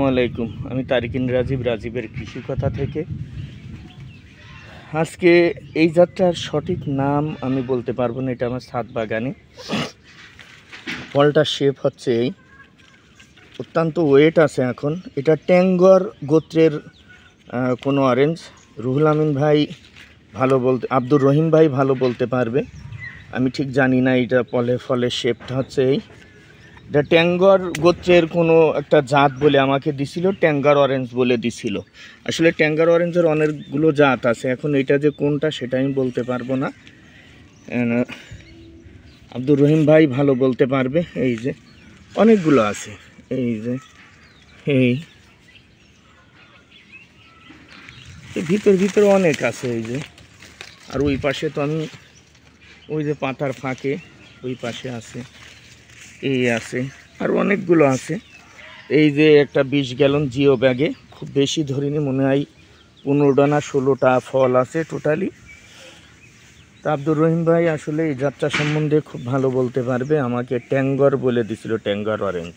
আসসালামাইকুম, আমি তারিকিন রাজীবের কৃষি কথা থেকে। আজকে এই জাতটার সঠিক নাম আমি বলতে পারবো না, এটা আমার ছাদ বাগানে। ফলটার শেপ হচ্ছে এই, অত্যন্ত ওয়েট আছে এখন। এটা ট্যাঙ্গর গোত্রের কোনো অরেঞ্জ। রুহুল আমিন ভাই ভালো বলতে, আব্দুর রহিম ভাই ভালো বলতে পারবে, আমি ঠিক জানি না। এটা ফলের শেপটা হচ্ছে এই। এটা ট্যাঙ্গর গোত্রের কোনো একটা জাত বলে আমাকে দিছিল, ট্যাঙ্গার অরেঞ্জ বলে দিছিল। আসলে ট্যাঙ্গার অরেঞ্জের অনেকগুলো জাত আছে, এখন এটা যে কোনটা সেটা আমি বলতে পারবো না। আব্দুর রহিম ভাই ভালো বলতে পারবে। এই যে অনেকগুলো আছে, এই যে এই ভিতরে অনেক আছে, এই যে। আর ওই পাশে তো আমি ওই যে পাতার ফাঁকে ওই পাশে আছে, এই আছে, আর অনেকগুলো আছে। এই যে একটা 20 গ্যালন জিও ব্যাগে, খুব বেশি ধরিনি, মনে হয় 15টা না 16টা ফল আছে টোটালি। তা আব্দুর রহিম ভাই আসলে এই জাতটা সম্বন্ধে খুব ভালো বলতে পারবে, আমাকে ট্যাঙ্গর বলে দিছিল, ট্যাঙ্গর অরেঞ্জ।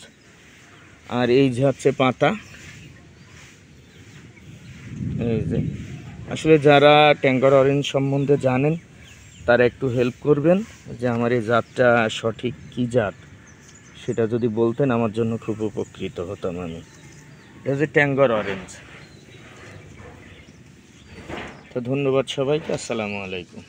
আর এই যে হচ্ছে পাতা, এই যে। আসলে যারা ট্যাঙ্গর অরেঞ্জ সম্বন্ধে জানেন তারা একটু হেল্প করবেন, যে আমার এই জাতটা সঠিক কী জাত সেটা যদি বলতেন আমার জন্য খুব উপকৃত হতাম আমি। এটা যে ট্যাঙ্গর অরেঞ্জ। তো ধন্যবাদ সবাইকে, আসসালামু আলাইকুম।